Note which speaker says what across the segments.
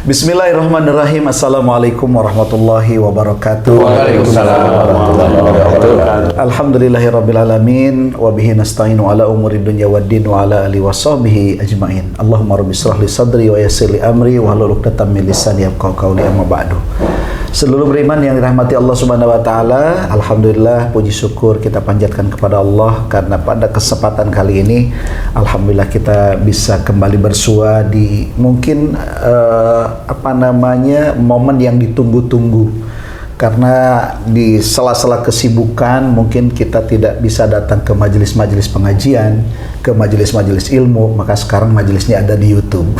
Speaker 1: Bismillahirrahmanirrahim. Assalamualaikum warahmatullahi wabarakatuh.
Speaker 2: Waalaikumsalam warahmatullahi wabarakatuh.
Speaker 1: Alhamdulillahirabbil alamin wa bihi nasta'inu ala umuri dunya waddin wa ala alihi washabihi ajmain. Allahumma rabbi shrah li sadri wa yassir li amri wa hlul 'uqdatam min lisani yafqahu qawli, amma ba'du. Seluruh beriman yang dirahmati Allah Subhanahu wa taala, alhamdulillah puji syukur kita panjatkan kepada Allah karena pada kesempatan kali ini alhamdulillah kita bisa kembali bersua di mungkin momen yang ditunggu-tunggu. Karena di sela-sela kesibukan mungkin kita tidak bisa datang ke majelis-majelis pengajian, ke majelis-majelis ilmu, maka sekarang majelisnya ada di YouTube.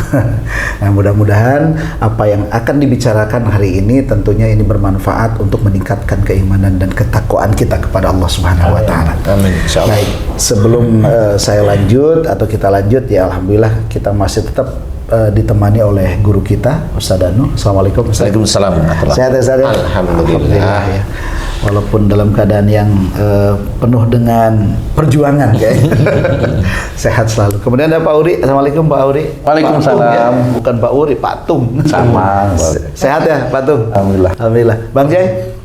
Speaker 1: Nah, mudah-mudahan apa yang akan dibicarakan hari ini tentunya ini bermanfaat untuk meningkatkan keimanan dan ketakwaan kita kepada Allah Subhanahu wa taala.
Speaker 2: Amin. Insyaallah.
Speaker 1: Baik, sebelum saya lanjut atau kita lanjut ya, alhamdulillah kita masih tetap ditemani oleh guru kita Ustaz Danu. Assalamualaikum Ustaz.
Speaker 2: Waalaikumsalam.
Speaker 1: Sehat ya Ustaz?
Speaker 2: Alhamdulillah.
Speaker 1: Ya. Walaupun dalam keadaan yang penuh dengan perjuangan kayaknya. Sehat selalu. Kemudian ada Pak Uri. Assalamualaikum Pak Uri.
Speaker 2: Waalaikumsalam.
Speaker 1: Pak Tung, ya? Bukan Pak Uri, Pak Tung.
Speaker 2: Sama.
Speaker 1: Sehat ya Pak Tung?
Speaker 2: Alhamdulillah.
Speaker 1: Alhamdulillah. Bang Jai.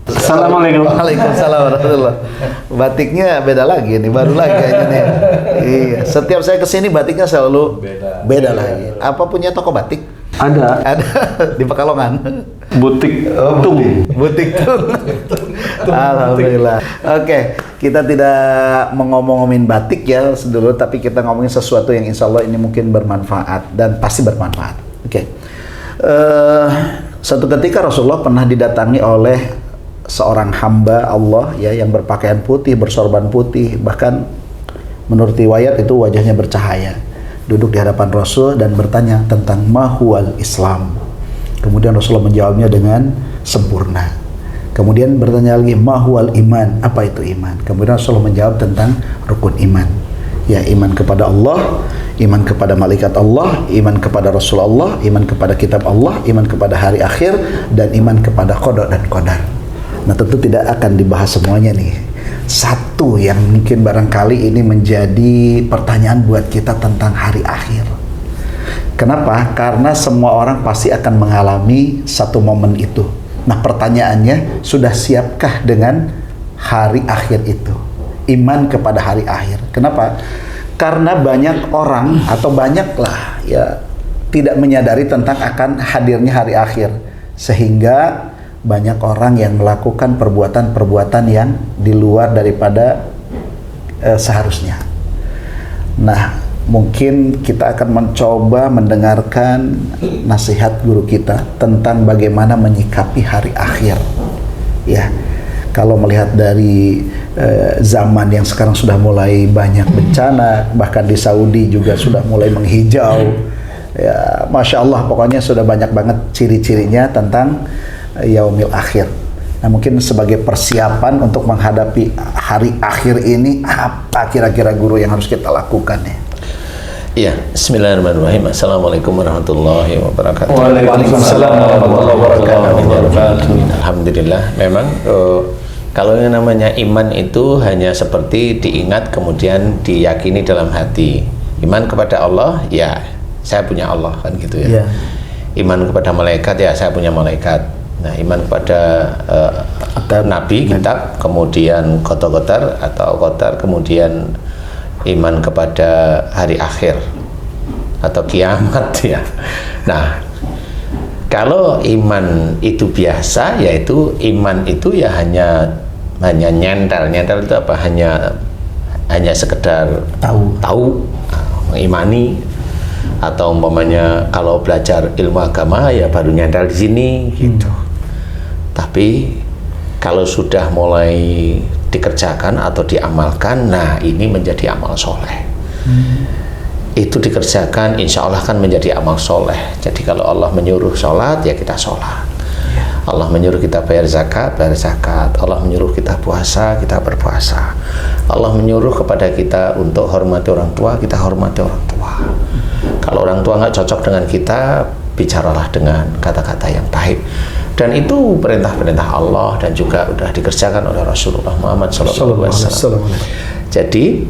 Speaker 3: Assalamualaikum.
Speaker 1: Waalaikumsalam warahmatullahi. Batiknya beda lagi nih, baru lagi kayaknya nih. Iya, setiap saya kesini batiknya selalu beda lagi. Apa punya toko batik?
Speaker 3: Ada
Speaker 1: Ada di Pekalongan.
Speaker 3: butik tung.
Speaker 1: Butik Tung. Alhamdulillah. Oke, kita tidak ngomongin batik ya dulu, tapi kita ngomongin sesuatu yang insya Allah ini mungkin bermanfaat dan pasti bermanfaat. Oke. Suatu ketika Rasulullah pernah didatangi oleh seorang hamba Allah ya yang berpakaian putih, bersorban putih, bahkan menurut riwayat itu wajahnya bercahaya. Duduk di hadapan Rasul dan bertanya tentang mahwal Islam. Kemudian Rasulullah menjawabnya dengan sempurna. Kemudian bertanya lagi mahwal iman, apa itu iman? Kemudian Rasulullah menjawab tentang rukun iman. Ya, iman kepada Allah, iman kepada malaikat Allah, iman kepada Rasulullah, iman kepada kitab Allah, iman kepada hari akhir, dan iman kepada qada dan qadar. Nah, tentu tidak akan dibahas semuanya nih. Satu yang mungkin barangkali ini menjadi pertanyaan buat kita tentang hari akhir. Kenapa? Karena semua orang pasti akan mengalami satu momen itu. Nah, pertanyaannya, sudah siapkah dengan hari akhir itu? Iman kepada hari akhir. Kenapa? Karena banyak orang atau banyaklah ya tidak menyadari tentang akan hadirnya hari akhir, sehingga banyak orang yang melakukan perbuatan-perbuatan yang di luar daripada seharusnya. Nah, mungkin kita akan mencoba mendengarkan nasihat guru kita tentang bagaimana menyikapi hari akhir. Ya, kalau melihat dari zaman yang sekarang sudah mulai banyak bencana, bahkan di Saudi juga sudah mulai menghijau. Ya, Masya Allah, pokoknya sudah banyak banget ciri-cirinya tentang yaumil akhir. Nah, mungkin sebagai persiapan untuk menghadapi hari akhir ini, apa kira-kira guru yang harus kita lakukan ya?
Speaker 2: Iya, bismillahirrahmanirrahim. Assalamualaikum warahmatullahi wabarakatuh.
Speaker 1: Waalaikumsalam warahmatullahi wabarakatuh.
Speaker 2: Alhamdulillah, memang kalau yang namanya iman itu hanya seperti diingat kemudian diyakini dalam hati. Iman kepada Allah, ya saya punya Allah, kan gitu ya.
Speaker 1: Yeah.
Speaker 2: Iman kepada malaikat, ya saya punya malaikat. Nah, iman kepada Nabi, kitab, kemudian qada atau qadar, kemudian iman kepada hari akhir atau kiamat ya. Nah, kalau iman itu biasa, yaitu iman itu ya hanya nyentel itu apa? Hanya sekedar tahu, mengimani. Atau umpamanya kalau belajar ilmu agama ya baru nyentel di sini gitu. Tapi kalau sudah mulai dikerjakan atau diamalkan, nah ini menjadi amal soleh. Itu dikerjakan, insya Allah kan menjadi amal soleh. Jadi kalau Allah menyuruh sholat, ya kita sholat. Allah menyuruh kita bayar zakat, bayar zakat. Allah menyuruh kita puasa, kita berpuasa. Allah menyuruh kepada kita untuk hormati orang tua, kita hormati orang tua. Kalau orang tua nggak cocok dengan kita, bicaralah dengan kata-kata yang baik. Dan itu perintah-perintah Allah dan juga sudah dikerjakan oleh Rasulullah Muhammad SAW. Jadi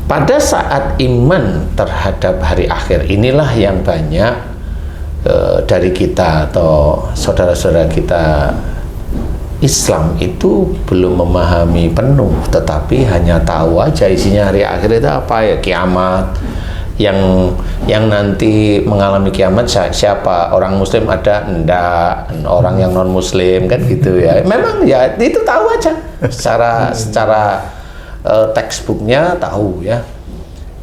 Speaker 2: pada saat iman terhadap hari akhir inilah yang banyak dari kita atau saudara-saudara kita Islam itu belum memahami penuh, tetapi hanya tahu aja isinya hari akhir itu apa ya, kiamat. Yang nanti mengalami kiamat siapa? Orang Muslim ada? Enggak. Orang yang non Muslim kan gitu ya. Memang ya itu tahu aja. Secara textbooknya tahu ya.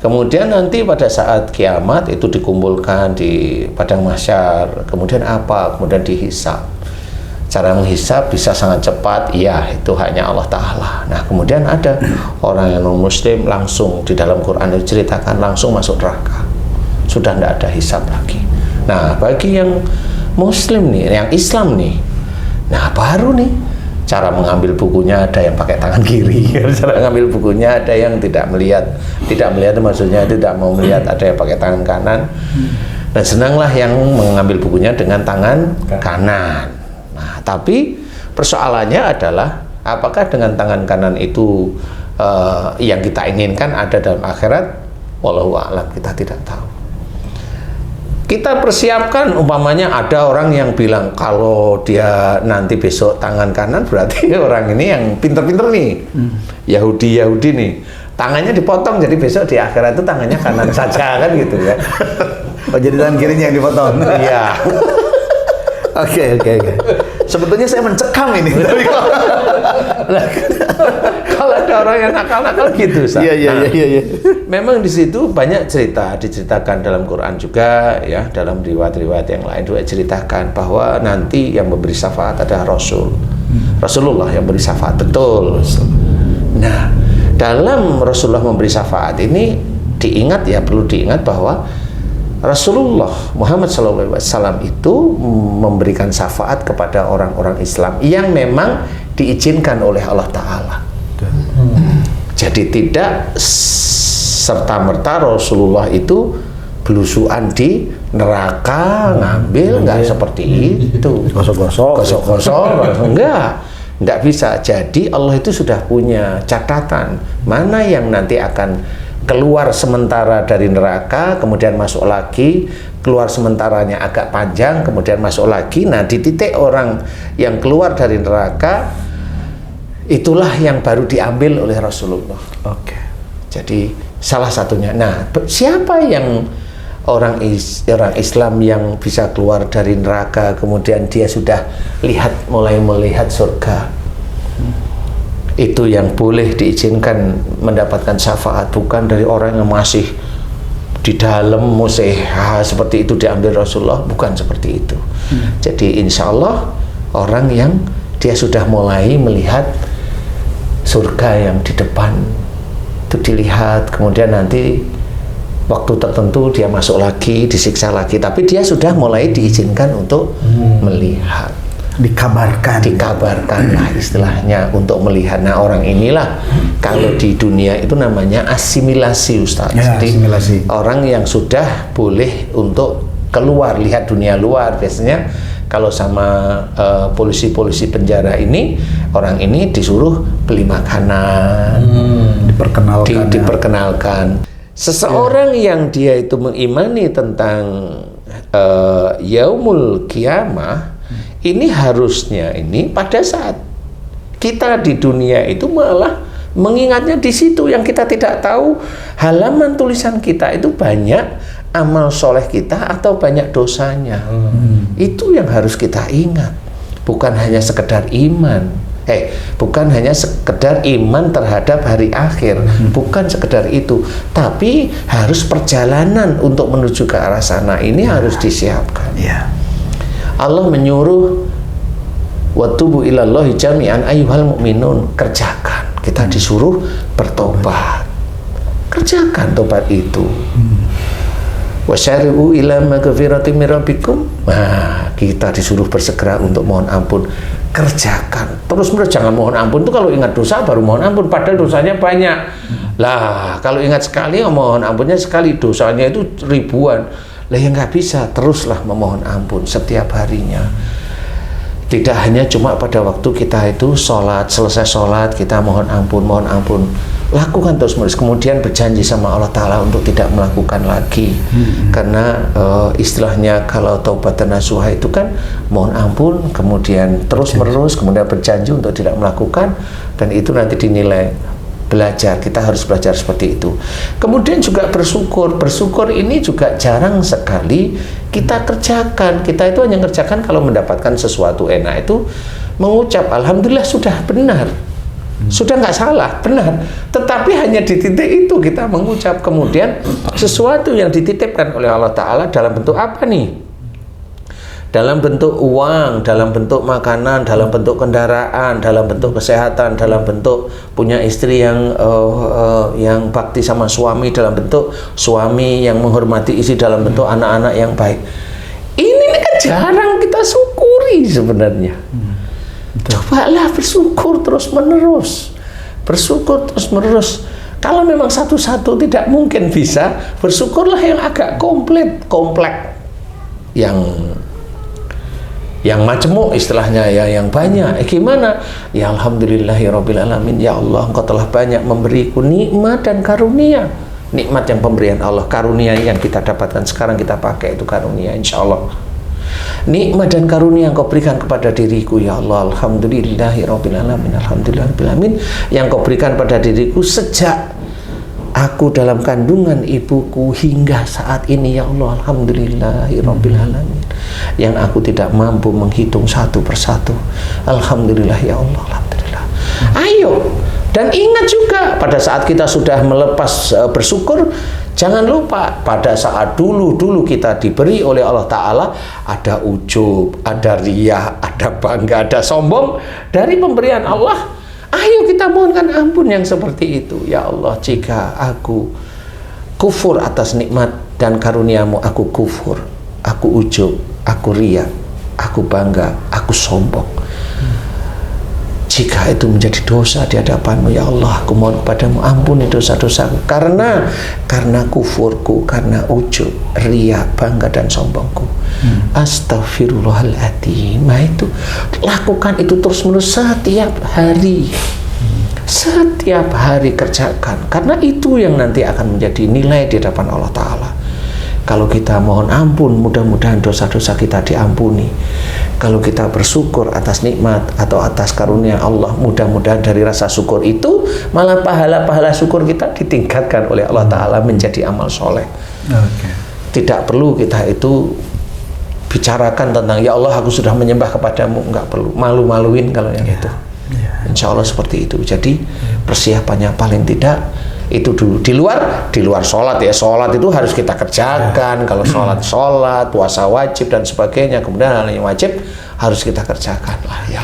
Speaker 2: Kemudian nanti pada saat kiamat itu dikumpulkan di padang mahsyar. Kemudian apa? Kemudian dihisab. Cara menghisab bisa sangat cepat, iya itu hanya Allah Ta'ala. Nah kemudian ada orang yang non-muslim langsung di dalam Quran diceritakan langsung masuk neraka. Sudah tidak ada hisab lagi. Nah bagi yang muslim nih, yang Islam nih, nah baru nih cara mengambil bukunya ada yang pakai tangan kiri. Cara mengambil bukunya ada yang tidak melihat maksudnya tidak mau melihat, ada yang pakai tangan kanan. Dan senanglah yang mengambil bukunya dengan tangan kanan. Nah, tapi persoalannya adalah apakah dengan tangan kanan itu yang kita inginkan ada dalam akhirat? Wallahu a'lam, kita tidak tahu. Kita persiapkan umpamanya ada orang yang bilang kalau dia nanti besok tangan kanan berarti orang ini yang pinter-pinter nih, Yahudi nih, tangannya dipotong jadi besok di akhirat itu tangannya kanan saja kan gitu ya.
Speaker 1: Oh jadi tangan kirinya yang dipotong?
Speaker 2: Iya.
Speaker 1: Oke. Sebetulnya saya mencekam ini.
Speaker 2: Kalau ada orang yang nakal-nakal gitu,
Speaker 1: Iya.
Speaker 2: Memang di situ banyak diceritakan dalam Quran juga, ya, dalam riwayat-riwayat yang lain juga diceritakan bahwa nanti yang memberi syafaat adalah Rasulullah yang beri syafaat, betul. Nah, dalam Rasulullah memberi syafaat ini perlu diingat bahwa Rasulullah Muhammad SAW itu memberikan syafaat kepada orang-orang Islam yang memang diizinkan oleh Allah Ta'ala. Jadi tidak serta-merta Rasulullah itu belusuan di neraka ngambil, enggak seperti itu. Gosok-gosok, enggak bisa. Jadi Allah itu sudah punya catatan mana yang nanti akan keluar sementara dari neraka, kemudian masuk lagi, keluar sementaranya agak panjang, kemudian masuk lagi. Nah, di titik orang yang keluar dari neraka, itulah yang baru diambil oleh Rasulullah.
Speaker 1: Oke.
Speaker 2: Jadi salah satunya. Nah, siapa yang orang Islam yang bisa keluar dari neraka, kemudian dia sudah mulai melihat surga? Itu yang boleh diizinkan mendapatkan syafaat, bukan dari orang yang masih di dalam museha seperti itu diambil Rasulullah, bukan seperti itu. Jadi insya Allah orang yang dia sudah mulai melihat surga yang di depan itu dilihat, kemudian nanti waktu tertentu dia masuk lagi, disiksa lagi, tapi dia sudah mulai diizinkan untuk melihat. Dikabarkan lah istilahnya untuk melihat. Nah orang inilah kalau di dunia itu namanya asimilasi, Ustaz.
Speaker 1: Ya,
Speaker 2: jadi
Speaker 1: asimilasi.
Speaker 2: Orang yang sudah boleh untuk keluar lihat dunia luar. Biasanya kalau sama polisi-polisi penjara ini, orang ini disuruh beli makanan, diperkenalkan. Seseorang yang dia itu mengimani tentang yaumul kiamah, ini harusnya pada saat kita di dunia itu malah mengingatnya di situ, yang kita tidak tahu halaman tulisan kita itu banyak amal soleh kita atau banyak dosanya. Itu yang harus kita ingat, bukan hanya sekedar iman. Bukan hanya sekedar iman terhadap hari akhir, bukan sekedar itu, tapi harus perjalanan untuk menuju ke arah sana ini harus disiapkan. Allah menyuruh watubu ilallahi jami'an ayyuhal mu'minun, kerjakan. Kita disuruh bertobat, kerjakan tobat itu. Wasyari'u ila maghfiratin min rabbikum, nah kita disuruh bersegera untuk mohon ampun, kerjakan. Terus jangan mohon ampun itu kalau ingat dosa baru mohon ampun, padahal dosanya banyak. Lah kalau ingat sekali mohon ampunnya sekali, dosanya itu ribuan. Lah ya nggak bisa, teruslah memohon ampun setiap harinya. Tidak hanya cuma pada waktu kita itu sholat, selesai sholat kita mohon ampun. lakukan terus menerus, kemudian berjanji sama Allah Ta'ala untuk tidak melakukan lagi. Karena istilahnya kalau taubatan nasuha itu kan mohon ampun, kemudian terus menerus, kemudian berjanji untuk tidak melakukan, dan itu nanti dinilai belajar. Kita harus belajar seperti itu. Kemudian juga bersyukur. Bersyukur ini juga jarang sekali kita kerjakan. Kita itu hanya kerjakan kalau mendapatkan sesuatu enak, itu mengucap alhamdulillah sudah benar, sudah nggak salah, benar. Tetapi hanya di titik itu kita mengucap. Kemudian sesuatu yang dititipkan oleh Allah Ta'ala dalam bentuk apa nih? Dalam bentuk uang, dalam bentuk makanan, dalam bentuk kendaraan, dalam bentuk kesehatan, dalam bentuk punya istri yang bakti sama suami, dalam bentuk suami yang menghormati istri, dalam bentuk anak-anak yang baik. Ini kan jarang kita syukuri sebenarnya. Cobalah bersyukur terus menerus, bersyukur terus menerus. Kalau memang satu-satu tidak mungkin bisa, bersyukurlah yang agak kompleks, yang majemuk istilahnya, ya, yang banyak. Gimana? Ya alhamdulillahirabbil alamin, ya Allah Engkau telah banyak memberiku nikmat dan karunia. Nikmat yang pemberian Allah, karunia yang kita dapatkan sekarang kita pakai itu karunia, insya Allah. Nikmat dan karunia yang Kau berikan kepada diriku, ya Allah, alhamdulillahirabbil alamin, alhamdulillahirabbil alamin, yang Kau berikan pada diriku sejak aku dalam kandungan ibuku hingga saat ini, ya Allah, alhamdulillahirabbil alamin, yang aku tidak mampu menghitung satu persatu. Alhamdulillah ya Allah, alhamdulillah. Ayo, dan ingat juga pada saat kita sudah melepas bersyukur, jangan lupa pada saat dulu kita diberi oleh Allah Ta'ala, ada ujub, ada riyah, ada bangga, ada sombong dari pemberian Allah. Ayo kita mohonkan ampun yang seperti itu. Ya Allah, jika aku kufur atas nikmat dan karuniamu, aku kufur, aku ujub, aku riya, aku bangga, aku sombong. Jika itu menjadi dosa di hadapanmu, ya Allah, aku mohon kepadamu ampuni dosa-dosaku karena kufurku, karena ujub, riya, bangga dan sombongku. Astaghfirullahaladzim. Nah, itu lakukan itu terus menerus setiap hari. Setiap hari kerjakan, karena itu yang nanti akan menjadi nilai di hadapan Allah Ta'ala. Kalau kita mohon ampun, mudah-mudahan dosa-dosa kita diampuni. Kalau kita bersyukur atas nikmat atau atas karunia Allah, mudah-mudahan dari rasa syukur itu malah pahala-pahala syukur kita ditingkatkan oleh Allah Ta'ala menjadi amal soleh. Tidak perlu kita itu bicarakan tentang ya Allah aku sudah menyembah kepadamu, nggak perlu malu-maluin kalau yang itu. Insya Allah seperti itu. Jadi persiapannya paling tidak itu dulu. Di luar sholat, ya, sholat itu harus kita kerjakan. Kalau sholat, puasa wajib dan sebagainya, kemudian hal yang wajib harus kita kerjakan lah, ya.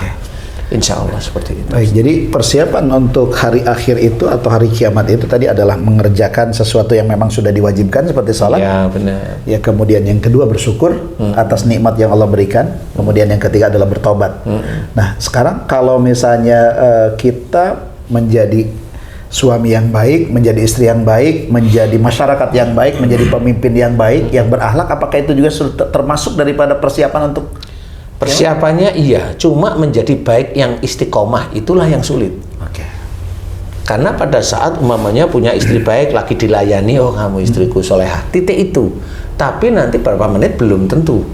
Speaker 2: Insya Allah seperti itu.
Speaker 1: Baik, jadi persiapan untuk hari akhir itu atau hari kiamat itu tadi adalah mengerjakan sesuatu yang memang sudah diwajibkan seperti sholat.
Speaker 2: Ya, benar.
Speaker 1: Ya, kemudian yang kedua bersyukur atas nikmat yang Allah berikan. Kemudian yang ketiga adalah bertobat. Nah, sekarang kalau misalnya kita menjadi suami yang baik, menjadi istri yang baik, menjadi masyarakat yang baik, menjadi pemimpin yang baik, yang berakhlak, apakah itu juga termasuk daripada persiapan untuk
Speaker 2: persiapannya? Iya, cuma menjadi baik yang istiqomah itulah yang sulit. Karena pada saat umpamanya punya istri baik, lagi dilayani, oh kamu istriku solehah, titik itu. Tapi nanti beberapa menit belum tentu.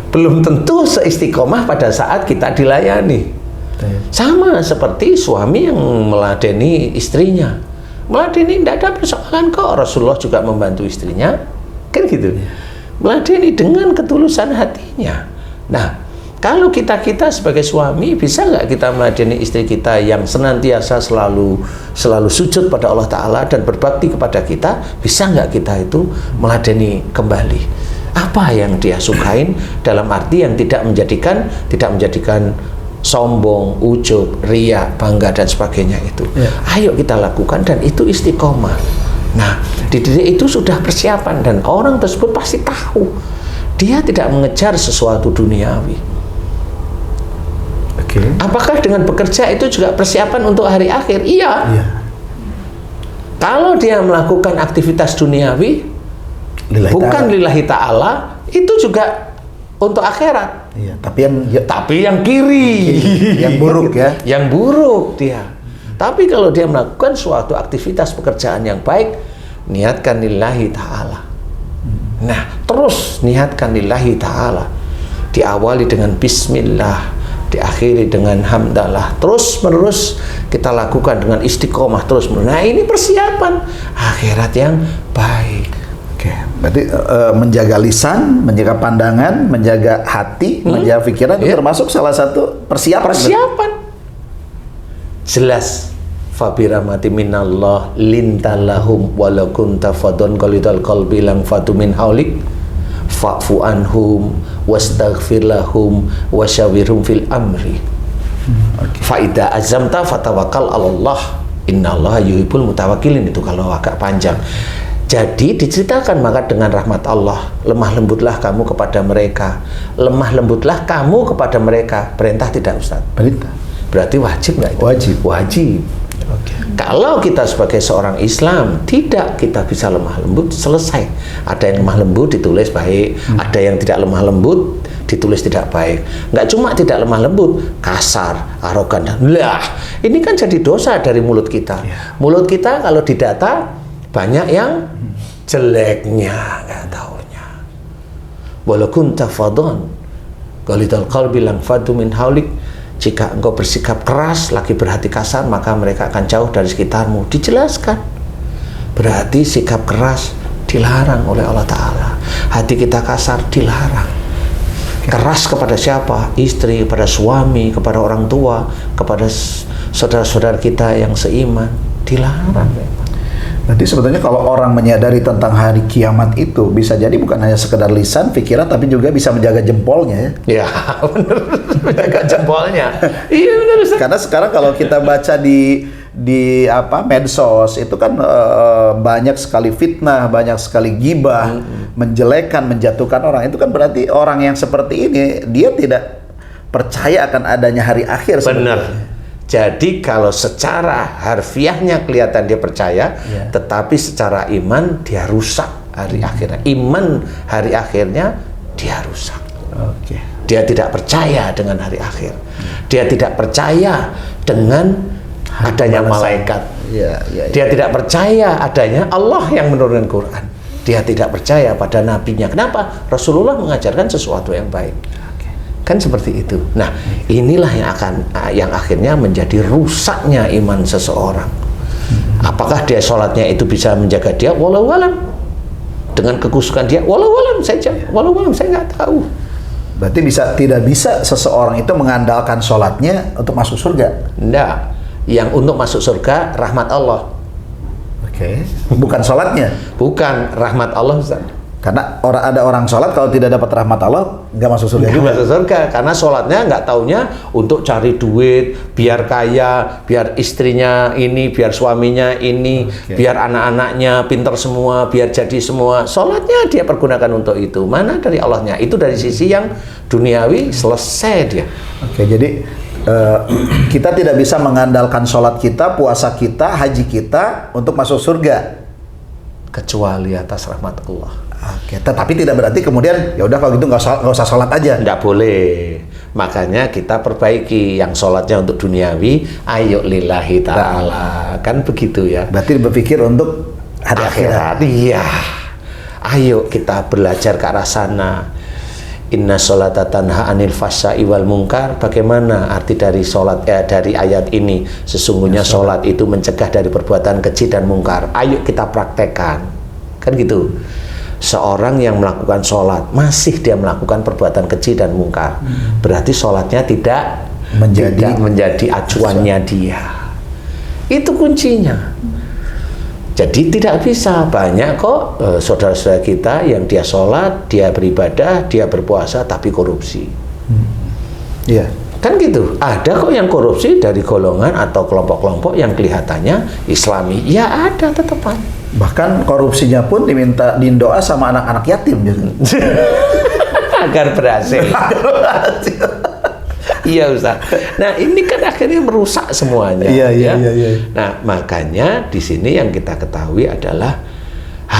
Speaker 2: Belum tentu seistiqomah pada saat kita dilayani. Sama seperti suami yang meladeni istrinya. Meladeni tidak ada persoalan kok. Rasulullah juga membantu istrinya, kan gitu. Meladeni dengan ketulusan hatinya. Nah, kalau kita sebagai suami, bisa nggak kita meladeni istri kita yang senantiasa selalu sujud pada Allah Ta'ala dan berbakti kepada kita? Bisa nggak kita itu meladeni kembali apa yang dia sukain, dalam arti yang tidak menjadikan sombong, ujub, riya, bangga dan sebagainya itu. Ayo kita lakukan, dan itu istiqomah. Nah, di titik itu sudah persiapan, dan orang tersebut pasti tahu dia tidak mengejar sesuatu duniawi. Apakah dengan bekerja itu juga persiapan untuk hari akhir? Iya. Kalau dia melakukan aktivitas duniawi bukan lillahi ta'ala, itu juga untuk akhirat.
Speaker 1: Iya, tapi yang
Speaker 2: kiri,
Speaker 1: yang buruk ya.
Speaker 2: Yang buruk dia. Tapi kalau dia melakukan suatu aktivitas pekerjaan yang baik, niatkan lillahi ta'ala. Nah, terus niatkan lillahi ta'ala. Diawali dengan bismillah, diakhiri dengan hamdalah, terus menerus kita lakukan dengan istiqomah terus menerus. Nah, ini persiapan akhirat yang baik.
Speaker 1: Oke, berarti menjaga lisan, menjaga pandangan, menjaga hati, menjaga pikiran itu termasuk salah satu persiapan.
Speaker 2: Jelas. Fabiramati minallah lintalahum walau kunta fadon qalidal qalbi lang fatu min haulik fa'fu anhum wastaghfir lahum wasyawirhum fil amri. Fa idza azamta fatawakkal 'alallah innallaha yuhibbul mutawakkilin. Itu kalau agak panjang. Jadi diceritakan, maka dengan rahmat Allah lemah lembutlah kamu kepada mereka. Lemah lembutlah kamu kepada mereka. Perintah tidak, Ustaz?
Speaker 1: Perintah.
Speaker 2: Berarti wajib nggak itu? Wajib.
Speaker 1: Oke.
Speaker 2: Kalau kita sebagai seorang Islam tidak, kita bisa lemah lembut, selesai. Ada yang lemah lembut ditulis baik, ada yang tidak lemah lembut ditulis tidak baik. Nggak cuma tidak lemah lembut, kasar, arogan. Lah, ini kan jadi dosa dari mulut kita. Mulut kita kalau didata banyak yang jeleknya, nggak taunya. Walaupun tafadhon qalidal qalbi lang fadu min haulik. Jika engkau bersikap keras, lagi berhati kasar, maka mereka akan jauh dari sekitarmu. Dijelaskan. Berarti sikap keras dilarang oleh Allah Ta'ala. Hati kita kasar dilarang. Keras kepada siapa? Istri, kepada suami, kepada orang tua, kepada saudara-saudara kita yang seiman. Dilarang.
Speaker 1: Berarti sebetulnya kalau orang menyadari tentang hari kiamat itu bisa jadi bukan hanya sekedar lisan, pikiran, tapi juga bisa menjaga jempolnya ya.
Speaker 2: Ya, benar. Menjaga jempolnya. Iya benar.
Speaker 1: Karena sekarang kalau kita baca di medsos itu kan banyak sekali fitnah, banyak sekali gibah, menjelekan, menjatuhkan orang. Itu kan berarti orang yang seperti ini dia tidak percaya akan adanya hari akhir.
Speaker 2: Benar. Jadi kalau secara harfiahnya kelihatan dia percaya, tetapi secara iman dia rusak hari akhirnya. Iman hari akhirnya dia rusak. Dia tidak percaya dengan hari akhir. Dia tidak percaya dengan adanya malaikat. Dia tidak percaya adanya Allah yang menurunkan Quran. Dia tidak percaya pada nabinya. Kenapa? Rasulullah mengajarkan sesuatu yang baik. Kan seperti itu. Nah, inilah yang akhirnya menjadi rusaknya iman seseorang. Apakah dia sholatnya itu bisa menjaga dia? Walau alam. Dengan kekusukan dia, walau alam saja. Walau alam, saya nggak tahu.
Speaker 1: Berarti tidak bisa seseorang itu mengandalkan sholatnya untuk masuk surga?
Speaker 2: Enggak. Yang untuk masuk surga rahmat Allah.
Speaker 1: Bukan sholatnya?
Speaker 2: Bukan rahmat Allah, Ustaz.
Speaker 1: Karena ada orang sholat kalau tidak dapat rahmat Allah nggak masuk surga juga.
Speaker 2: Nggak masuk surga karena sholatnya nggak taunya untuk cari duit, biar kaya, biar istrinya ini, biar suaminya ini, biar anak-anaknya pintar semua, biar jadi semua. Sholatnya dia pergunakan untuk itu. Mana dari Allahnya? Itu dari sisi yang duniawi selesai dia.
Speaker 1: Jadi kita tidak bisa mengandalkan sholat kita, puasa kita, haji kita untuk masuk surga
Speaker 2: kecuali atas rahmat Allah.
Speaker 1: Tetapi tidak berarti kemudian ya udah kalau gitu nggak usah sholat aja.
Speaker 2: Nggak boleh. Makanya kita perbaiki yang sholatnya untuk duniawi, ayo lillahi ta'ala. Kan begitu ya.
Speaker 1: Berarti berpikir untuk hari akhirat.
Speaker 2: Iya. Ayo kita belajar ke arah sana. Inna sholata tanha anil fahsya'i wal munkar. Bagaimana arti dari sholat dari ayat ini? Sesungguhnya sholat itu mencegah dari perbuatan keji dan mungkar. Ayo kita praktekkan. Kan gitu. Seorang yang melakukan sholat masih dia melakukan perbuatan keji dan mungkar, berarti sholatnya tidak menjadi acuannya dia. Itu kuncinya. Jadi tidak bisa. Banyak kok saudara-saudara kita yang dia sholat, dia beribadah, dia berpuasa tapi korupsi. Kan gitu. Ada kok yang korupsi dari golongan atau kelompok-kelompok yang kelihatannya Islami. Ya ada tetepan.
Speaker 1: Bahkan korupsinya pun diminta doa sama anak-anak yatim
Speaker 2: agar berhasil. Iya Ustaz. Nah ini kan akhirnya merusak semuanya.
Speaker 1: Iya.
Speaker 2: Nah makanya di sini yang kita ketahui adalah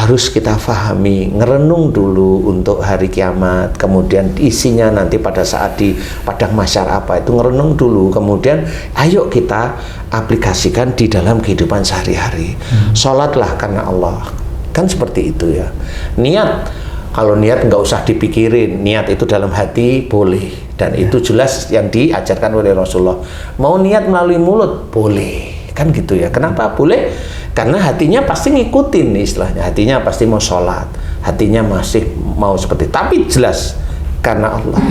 Speaker 2: harus kita fahami, ngerenung dulu untuk hari kiamat, kemudian isinya nanti pada saat di padang mahsyar apa itu ngerenung dulu, kemudian ayo kita aplikasikan di dalam kehidupan sehari-hari. Sholatlah karena Allah, kan seperti itu ya. Niat, kalau niat nggak usah dipikirin, niat itu dalam hati boleh, dan itu jelas yang diajarkan oleh Rasulullah. Mau niat melalui mulut boleh, kan gitu ya. Kenapa boleh? Karena hatinya pasti ngikutin istilahnya, hatinya pasti mau sholat, hatinya masih mau seperti, tapi jelas karena Allah.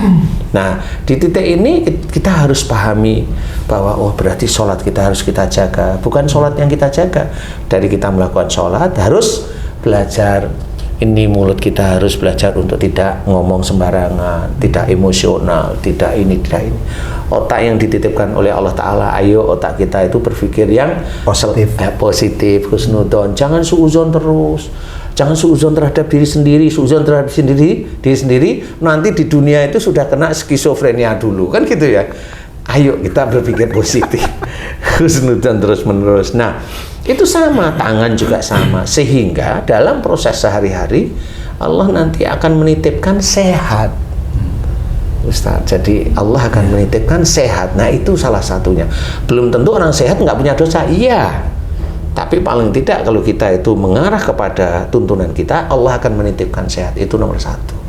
Speaker 2: Nah, di titik ini kita harus pahami bahwa oh berarti sholat kita harus kita jaga, bukan sholat yang kita jaga. Dari kita melakukan sholat harus belajar, ini mulut kita harus belajar untuk tidak ngomong sembarangan, tidak emosional, tidak ini, tidak ini. Otak yang dititipkan oleh Allah Ta'ala, ayo otak kita itu berpikir yang positif, husnudon. Jangan suuzon terus, jangan suuzon terhadap diri sendiri, suuzon terhadap diri sendiri, nanti di dunia itu sudah kena skizofrenia dulu, kan gitu ya. Ayo kita berpikir positif, husnudon terus menerus. Nah, itu sama, tangan juga sama, sehingga dalam proses sehari-hari Allah nanti akan menitipkan sehat, Ustaz. Jadi Allah akan menitipkan sehat. Nah, itu salah satunya. Belum tentu orang sehat nggak punya dosa, iya, tapi paling tidak kalau kita itu mengarah kepada tuntunan kita, Allah akan menitipkan sehat. Itu nomor satu.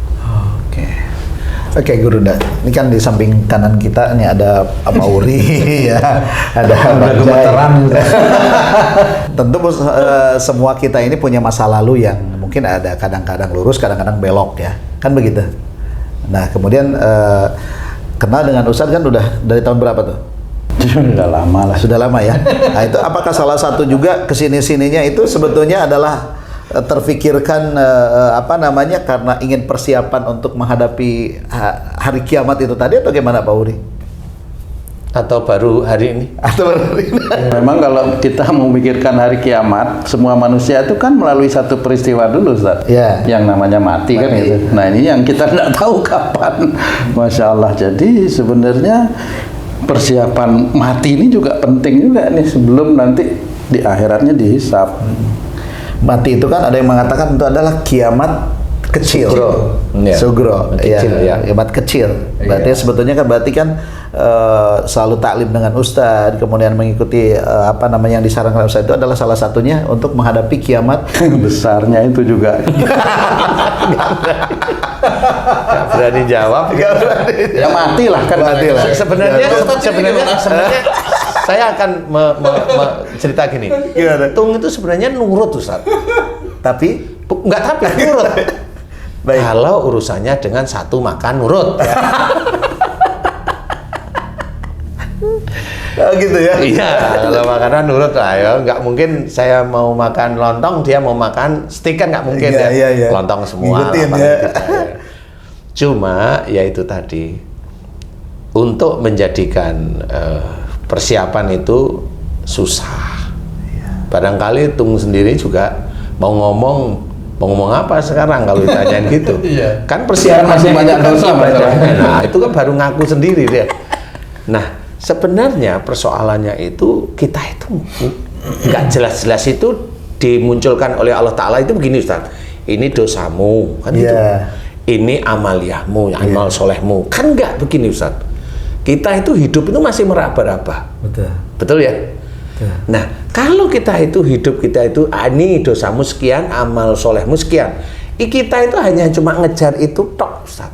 Speaker 1: Oke, Guru. Ini kan di samping kanan kita ini ada Pak Uri, ya, ada gemeteran. Tentu semua kita ini punya masa lalu yang mungkin ada kadang-kadang lurus, kadang-kadang belok, ya, kan begitu. Nah, kemudian kenal dengan Ustadz kan udah dari tahun berapa tuh?
Speaker 3: Sudah lama lah.
Speaker 1: Sudah lama ya. Nah, itu apakah salah satu juga kesini-sininya itu sebetulnya adalah terfikirkan karena ingin persiapan untuk menghadapi hari kiamat itu tadi, atau gimana Pak Uri?
Speaker 2: Atau baru hari ini?
Speaker 1: Atau baru hari ini?
Speaker 3: Memang kalau kita memikirkan hari kiamat, semua manusia itu kan melalui satu peristiwa dulu, Ustaz.
Speaker 1: Ya.
Speaker 3: Yang namanya mati kan gitu. Nah, ini yang kita tidak tahu kapan. Masya Allah. Jadi sebenarnya persiapan mati ini juga penting juga nih, sebelum nanti di akhiratnya dihisab.
Speaker 1: Mati itu kan ada yang mengatakan itu adalah kiamat kecil. Sugro.
Speaker 2: Kecil, ya.
Speaker 1: Kiamat kecil. Berarti sebetulnya kan selalu taklim dengan Ustadz, kemudian mengikuti yang disarankan Ustadz itu adalah salah satunya untuk menghadapi kiamat
Speaker 3: besarnya itu juga.
Speaker 2: Gak berani jawab.
Speaker 3: Ya matilah kan.
Speaker 1: Matilah.
Speaker 2: Sebenarnya saya akan cerita gini. Tung itu sebenarnya nurut, Ustaz.
Speaker 1: Tapi
Speaker 2: nurut. Baik. Kalau urusannya dengan satu makan nurut, ya.
Speaker 1: Oh gitu ya?
Speaker 2: Iya, kalau makanan nurut lah ya. Nggak mungkin saya mau makan lontong, dia mau makan steak, kan nggak mungkin ya.
Speaker 1: Iya.
Speaker 2: Lontong semua.
Speaker 1: Ngikutin, ya.
Speaker 2: Cuma ya itu tadi, untuk menjadikan persiapan itu susah. Barangkali Tung sendiri juga mau ngomong apa sekarang kalau ditanyain gitu. Kan persiapan
Speaker 3: masih banyak dosa.
Speaker 2: Nah, itu kan baru ngaku sendiri dia. Nah, sebenarnya persoalannya itu kita itu nggak jelas-jelas itu dimunculkan oleh Allah Ta'ala itu begini, Ustaz. Ini dosamu, kan itu. Ini amaliyahmu, amal solehmu, kan nggak begini, Ustaz. Kita itu hidup itu masih meraba-raba. Betul ya? Nah, kalau kita itu hidup kita itu ini dosamu sekian, amal solehmu sekian, kita itu hanya cuma ngejar itu tok, Ustaz.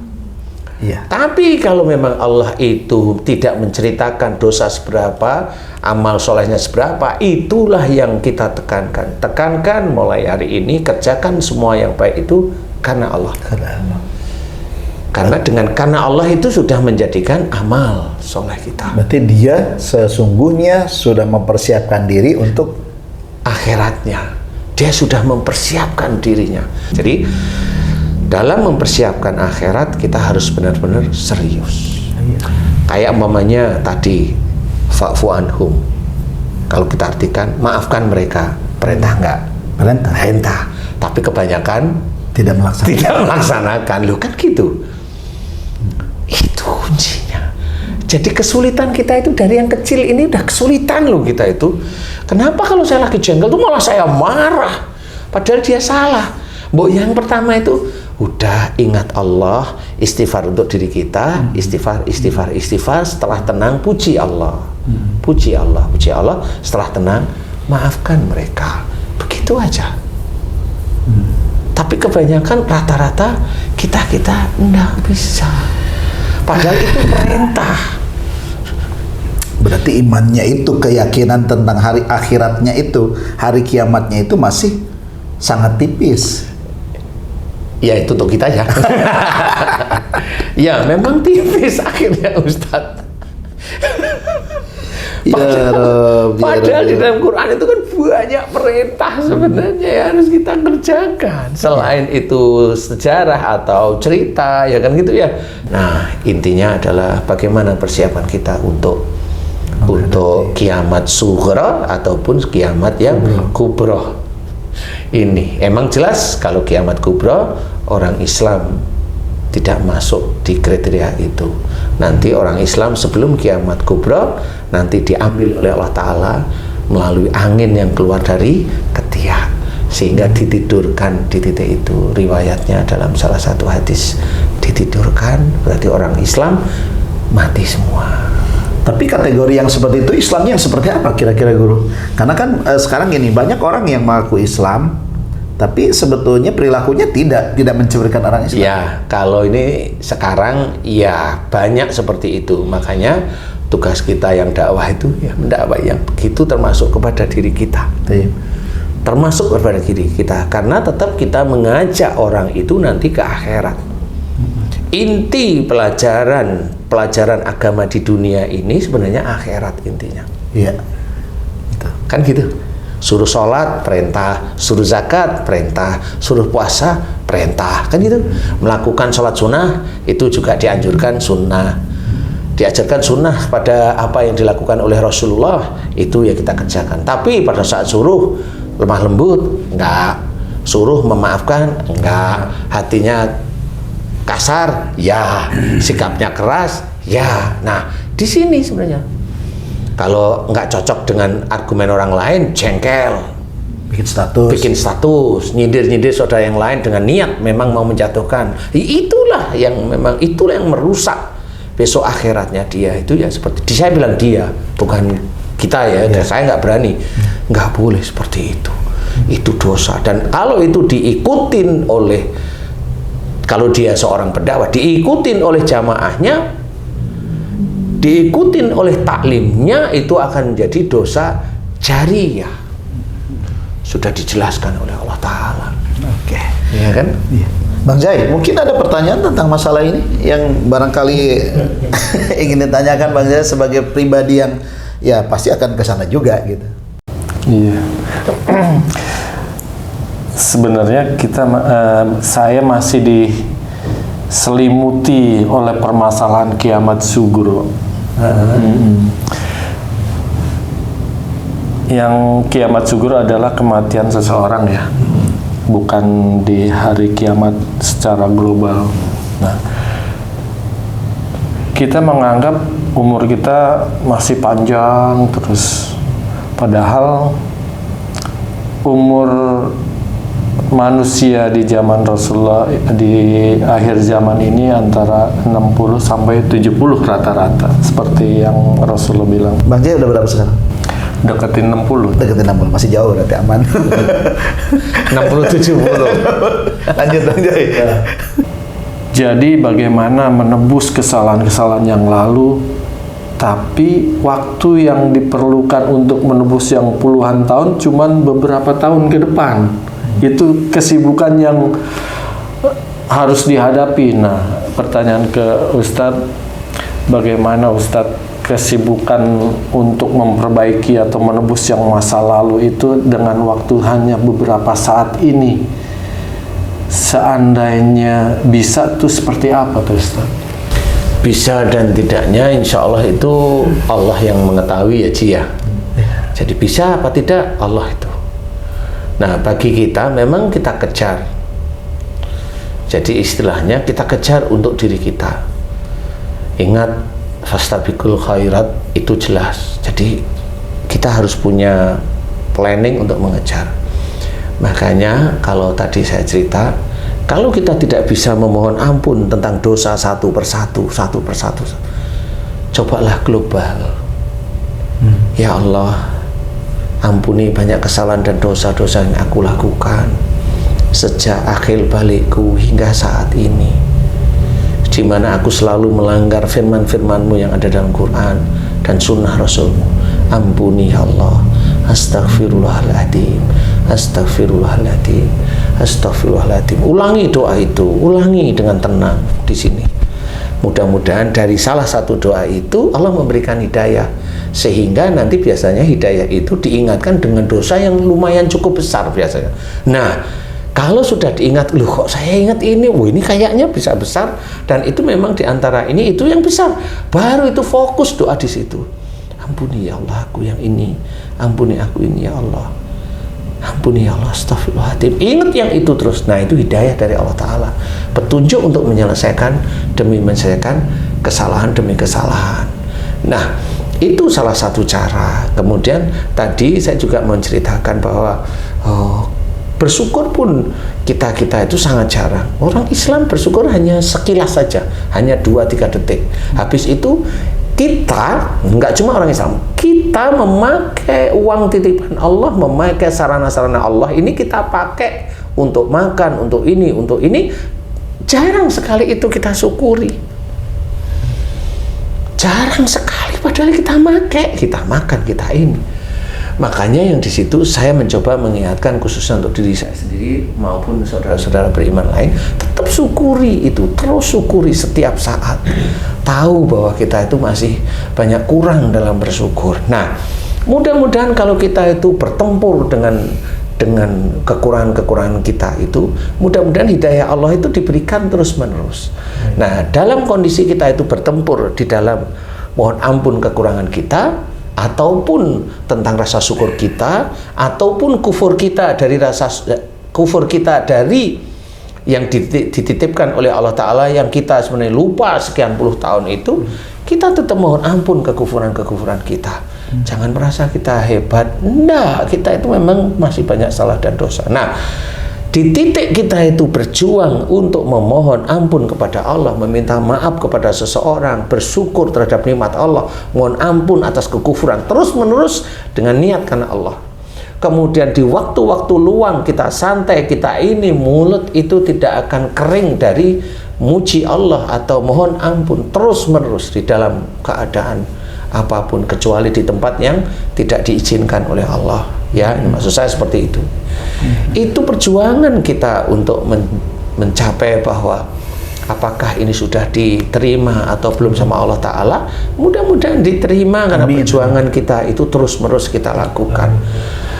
Speaker 1: Iya.
Speaker 2: Tapi kalau memang Allah itu tidak menceritakan dosa seberapa, amal solehnya seberapa, itulah yang kita tekankan. Tekankan mulai hari ini, kerjakan semua yang baik itu karena Allah. Karena Allah itu sudah menjadikan amal soleh kita.
Speaker 1: Berarti dia sesungguhnya sudah mempersiapkan diri untuk
Speaker 2: akhiratnya. Dia sudah mempersiapkan dirinya. Jadi dalam mempersiapkan akhirat kita harus benar-benar serius. Kayak umpamanya tadi fa'fu anhum. Kalau kita artikan maafkan mereka, perintah enggak? Perintah. Tapi kebanyakan
Speaker 1: tidak
Speaker 2: melaksanakan. Loh kan gitu. Itu kuncinya. Jadi kesulitan kita itu dari yang kecil ini udah kesulitan loh kita itu. Kenapa kalau saya lagi jengkel tuh malah saya marah? Padahal dia salah. Mbok yang pertama itu udah ingat Allah, istighfar untuk diri kita, istighfar. Setelah tenang puji Allah, puji Allah. Setelah tenang maafkan mereka. Begitu aja. Tapi kebanyakan rata-rata kita enggak bisa. Padahal itu perintah.
Speaker 1: Berarti imannya itu, keyakinan tentang hari akhiratnya itu, hari kiamatnya itu masih sangat tipis.
Speaker 2: Ya itu untuk kita ya. Ya memang tipis akhirnya Ustadz. Padahal di dalam Quran itu kan banyak perintah sebenarnya yang harus kita kerjakan. Selain itu sejarah atau cerita, ya kan gitu ya. Nah intinya adalah bagaimana persiapan kita untuk kiamat sughra ataupun kiamat yang kubra. Ini emang jelas kalau kiamat kubra orang Islam tidak masuk di kriteria itu. Nanti orang Islam sebelum kiamat kubra nanti diambil oleh Allah Ta'ala melalui angin yang keluar dari ketiak sehingga ditidurkan di titik itu. Riwayatnya dalam salah satu hadis, ditidurkan berarti orang Islam mati semua.
Speaker 1: Tapi kategori yang seperti itu Islamnya yang seperti apa kira-kira Guru? Karena kan sekarang gini, banyak orang yang mengaku Islam tapi sebetulnya perilakunya tidak mencemoohkan orang Islam.
Speaker 2: Ya, kalau ini sekarang ya banyak seperti itu. Makanya tugas kita yang dakwah itu ya mendakwah yang begitu termasuk kepada diri kita. Termasuk kepada diri kita karena tetap kita mengajak orang itu nanti ke akhirat. Inti pelajaran agama di dunia ini sebenarnya akhirat intinya.
Speaker 1: Iya.
Speaker 2: Kan gitu. Suruh sholat perintah, suruh zakat perintah, suruh puasa perintah, kan gitu. Melakukan sholat sunnah itu juga dianjurkan sunnah, diajarkan sunnah pada apa yang dilakukan oleh Rasulullah itu ya kita kerjakan. Tapi pada saat suruh lemah lembut enggak, suruh memaafkan enggak, hatinya kasar ya, sikapnya keras ya. Nah di sini sebenarnya kalau nggak cocok dengan argumen orang lain, jengkel, bikin status, nyindir saudara yang lain dengan niat memang mau menjatuhkan. Itulah yang merusak besok akhiratnya dia itu ya seperti. Saya bilang dia, bukan kita ya. Saya nggak berani, nggak boleh seperti itu. Itu dosa. Dan kalau itu diikutin oleh, kalau dia seorang pendakwah, diikutin oleh jamaahnya, diikutin oleh taklimnya, itu akan menjadi dosa jariyah. Sudah dijelaskan oleh Allah Ta'ala. Oke. Ya kan?
Speaker 1: Iya. Bang Zai, mungkin ada pertanyaan tentang masalah ini yang barangkali ingin ditanyakan Bang Zai sebagai pribadi yang ya pasti akan ke sana juga gitu.
Speaker 4: Iya. Sebenarnya saya masih diselimuti oleh permasalahan kiamat sugro. Yang kiamat sugro adalah kematian seseorang ya, bukan di hari kiamat secara global. Nah, kita menganggap umur kita masih panjang terus, padahal umur manusia di zaman Rasulullah di akhir zaman ini antara 60 sampai 70 rata-rata seperti yang Rasulullah bilang.
Speaker 1: Bang Jaya udah berapa sekarang?
Speaker 4: Deketin 60.
Speaker 1: Deketin 60, masih jauh berarti aman.
Speaker 2: 60-70.
Speaker 1: Lanjut Bang Jaya.
Speaker 4: Jadi bagaimana menebus kesalahan-kesalahan yang lalu, tapi waktu yang diperlukan untuk menebus yang puluhan tahun cuman beberapa tahun ke depan. Itu kesibukan yang harus dihadapi. Nah, pertanyaan ke Ustadz, bagaimana Ustadz kesibukan untuk memperbaiki atau menebus yang masa lalu itu dengan waktu hanya beberapa saat ini? Seandainya bisa tuh seperti apa tuh Ustadz?
Speaker 2: Bisa dan tidaknya insya Allah itu Allah yang mengetahui ya Ci ya. Jadi bisa apa tidak Allah itu. Nah bagi kita memang kita kejar. Jadi istilahnya kita kejar untuk diri kita. Ingat fastabiqul khairat itu jelas. Jadi kita harus punya planning untuk mengejar. Makanya kalau tadi saya cerita, kalau kita tidak bisa memohon ampun tentang dosa satu persatu, cobalah global. Ya Allah, ampuni banyak kesalahan dan dosa-dosa yang aku lakukan sejak akhir balikku hingga saat ini, di mana aku selalu melanggar firman-firman-Mu yang ada dalam Quran dan sunnah Rasul-Mu. Ampuni ya Allah. Astaghfirullahaladzim, astaghfirullahaladzim, astaghfirullahaladzim. Ulangi doa itu, ulangi dengan tenang di sini. Mudah-mudahan dari salah satu doa itu Allah memberikan hidayah, sehingga nanti biasanya hidayah itu diingatkan dengan dosa yang lumayan cukup besar biasanya. Nah, kalau sudah diingat, loh kok saya ingat ini, ini kayaknya bisa besar, dan itu memang diantara ini itu yang besar, baru itu fokus doa di situ. Ampuni ya Allah aku yang ini, ampuni aku ini ya Allah, ampuni ya Allah, astagfirullahaladzim. Ingat yang itu terus. Nah, itu hidayah dari Allah Ta'ala, petunjuk untuk menyelesaikan demi menyelesaikan kesalahan demi kesalahan. Nah, itu salah satu cara. Kemudian tadi saya juga menceritakan bahwa bersyukur pun kita itu sangat jarang. Orang Islam bersyukur hanya sekilas saja, hanya 2-3 detik. Habis itu kita, nggak cuma orang Islam, kita memakai uang titipan Allah, memakai sarana-sarana Allah ini kita pakai untuk makan, untuk ini, jarang sekali itu kita syukuri. Jarang sekali, padahal kita makan, kita ini. Makanya yang di situ saya mencoba mengingatkan khususnya untuk diri saya sendiri maupun saudara-saudara beriman lain, tetap syukuri itu, terus syukuri setiap saat. Tahu bahwa kita itu masih banyak kurang dalam bersyukur. Nah, mudah-mudahan kalau kita itu bertempur dengan kekurangan-kekurangan kita itu, mudah-mudahan hidayah Allah itu diberikan terus-menerus. Nah, dalam kondisi kita itu bertempur di dalam mohon ampun kekurangan kita, ataupun tentang rasa syukur kita, ataupun kufur kita dari yang dititipkan oleh Allah Ta'ala yang kita sebenarnya lupa sekian puluh tahun itu, kita tetap mohon ampun kekufuran-kekufuran kita. Jangan merasa kita hebat. Enggak, kita itu memang masih banyak salah dan dosa. Nah, di titik kita itu berjuang untuk memohon ampun kepada Allah, meminta maaf kepada seseorang, bersyukur terhadap nikmat Allah, mohon ampun atas kekufuran, terus-menerus dengan niat karena Allah. Kemudian di waktu-waktu luang kita santai, kita ini mulut itu tidak akan kering dari muji Allah atau mohon ampun terus-menerus di dalam keadaan apapun, kecuali di tempat yang tidak diizinkan oleh Allah. Ya, ini maksud saya seperti itu. Itu perjuangan kita untuk mencapai bahwa apakah ini sudah diterima atau belum sama Allah Ta'ala. Mudah-mudahan diterima, karena perjuangan kita itu terus-menerus kita lakukan.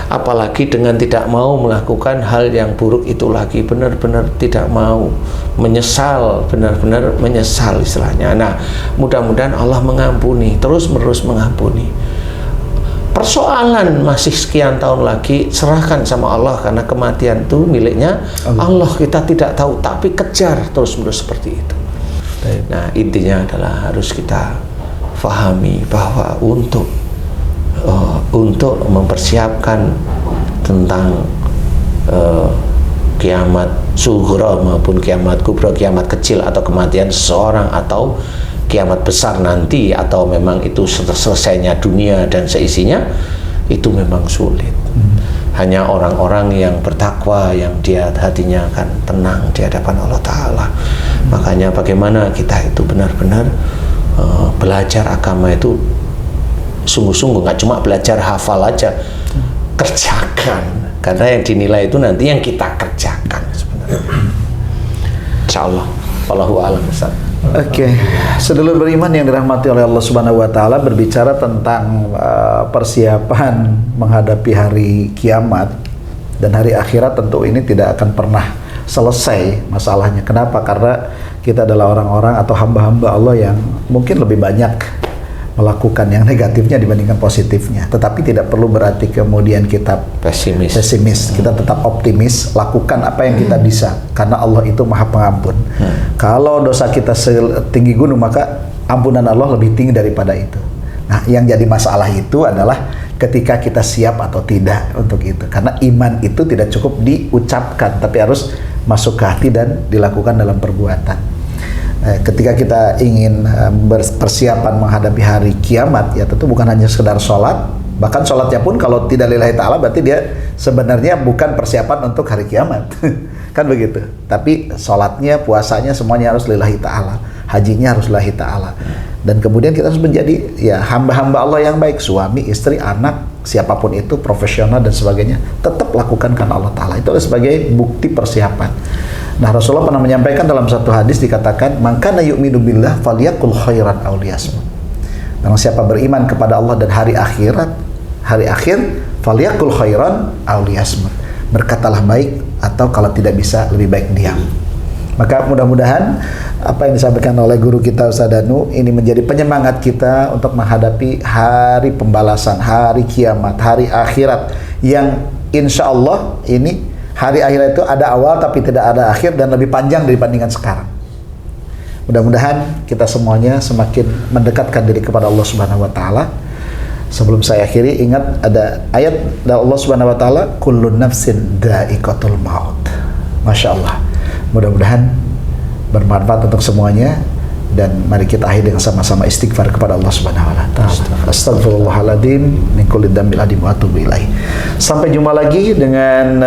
Speaker 2: Apalagi dengan tidak mau melakukan hal yang buruk itu lagi, benar-benar tidak mau, menyesal, benar-benar menyesal istilahnya. Nah, mudah-mudahan Allah mengampuni, terus-menerus mengampuni. Persoalan masih sekian tahun lagi, serahkan sama Allah, karena kematian itu miliknya Allah. Kita tidak tahu, tapi kejar terus-menerus seperti itu. Nah, intinya adalah harus kita fahami bahwa untuk mempersiapkan tentang kiamat sughra maupun kiamat kubra, kiamat kecil atau kematian seseorang, atau kiamat besar nanti, atau memang itu selesainya dunia dan seisinya, itu memang sulit. Hanya orang-orang yang bertakwa, yang dia hatinya akan tenang di hadapan Allah Ta'ala. Makanya bagaimana kita itu benar-benar belajar agama itu sungguh-sungguh, nggak cuma belajar hafal aja, kerjakan, karena yang dinilai itu nanti yang kita kerjakan sebenarnya. Insya Allah. Wallahu a'lam bishawab.
Speaker 1: Oke, sedulur beriman yang dirahmati oleh Allah Subhanahu wa Ta'ala, berbicara tentang persiapan menghadapi hari kiamat dan hari akhirat, tentu ini tidak akan pernah selesai masalahnya. Kenapa? Karena kita adalah orang-orang atau hamba-hamba Allah yang mungkin lebih banyak melakukan yang negatifnya dibandingkan positifnya. Tetapi tidak perlu berarti kemudian kita pesimis. Kita tetap optimis, lakukan apa yang kita bisa, karena Allah itu Maha Pengampun. Kalau dosa kita setinggi gunung, maka ampunan Allah lebih tinggi daripada itu. Nah, yang jadi masalah itu adalah ketika kita siap atau tidak untuk itu. Karena iman itu tidak cukup diucapkan, tapi harus masuk ke hati dan dilakukan dalam perbuatan. Ketika kita ingin persiapan menghadapi hari kiamat, ya tentu bukan hanya sekedar sholat, bahkan sholatnya pun kalau tidak lillahi ta'ala berarti dia sebenarnya bukan persiapan untuk hari kiamat. Kan begitu. Tapi sholatnya, puasanya semuanya harus lillahi ta'ala, hajinya harus lillahi ta'ala. Dan kemudian kita harus menjadi ya hamba-hamba Allah yang baik, suami, istri, anak, siapapun itu, profesional dan sebagainya, tetap lakukan karena Allah Ta'ala. Itu adalah sebagai bukti persiapan. Nah, Rasulullah pernah menyampaikan dalam satu hadis dikatakan, "Man kana yu'minu billah falyaqul khairan aw liyasmut." Barang siapa beriman kepada Allah dan hari akhir, falyaqul khairan aw liyasmut. Berkatalah baik, atau kalau tidak bisa lebih baik diam. Maka mudah-mudahan apa yang disampaikan oleh guru kita Ustaz Danu ini menjadi penyemangat kita untuk menghadapi hari pembalasan, hari kiamat, hari akhirat yang insya Allah ini hari akhirat itu ada awal tapi tidak ada akhir dan lebih panjang dibandingkan sekarang. Mudah-mudahan kita semuanya semakin mendekatkan diri kepada Allah Subhanahu wa taala. Sebelum saya akhiri, ingat ada ayat dari Allah Subhanahu wa taala, "Kullun nafsin dha'iqatul maut." Masya Allah. Mudah-mudahan bermanfaat untuk semuanya, dan mari kita akhiri dengan sama-sama istighfar kepada Allah Subhanahu wa taala. Astagfirullahaladzim min kulli dzambin adim wa atubu ilaih. Sampai jumpa lagi dengan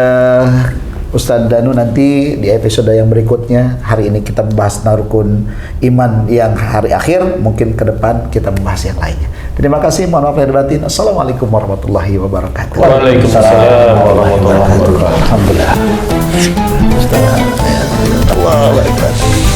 Speaker 1: Ustadz Danu nanti di episode yang berikutnya. Hari ini kita membahas rukun iman yang hari akhir, mungkin ke depan kita membahas yang lainnya. Terima kasih, mohon maaf lahir batin. Assalamualaikum warahmatullahi wabarakatuh.
Speaker 2: Waalaikumsalam warahmatullahi wabarakatuh.
Speaker 1: Alhamdulillah. Allahu Akbar.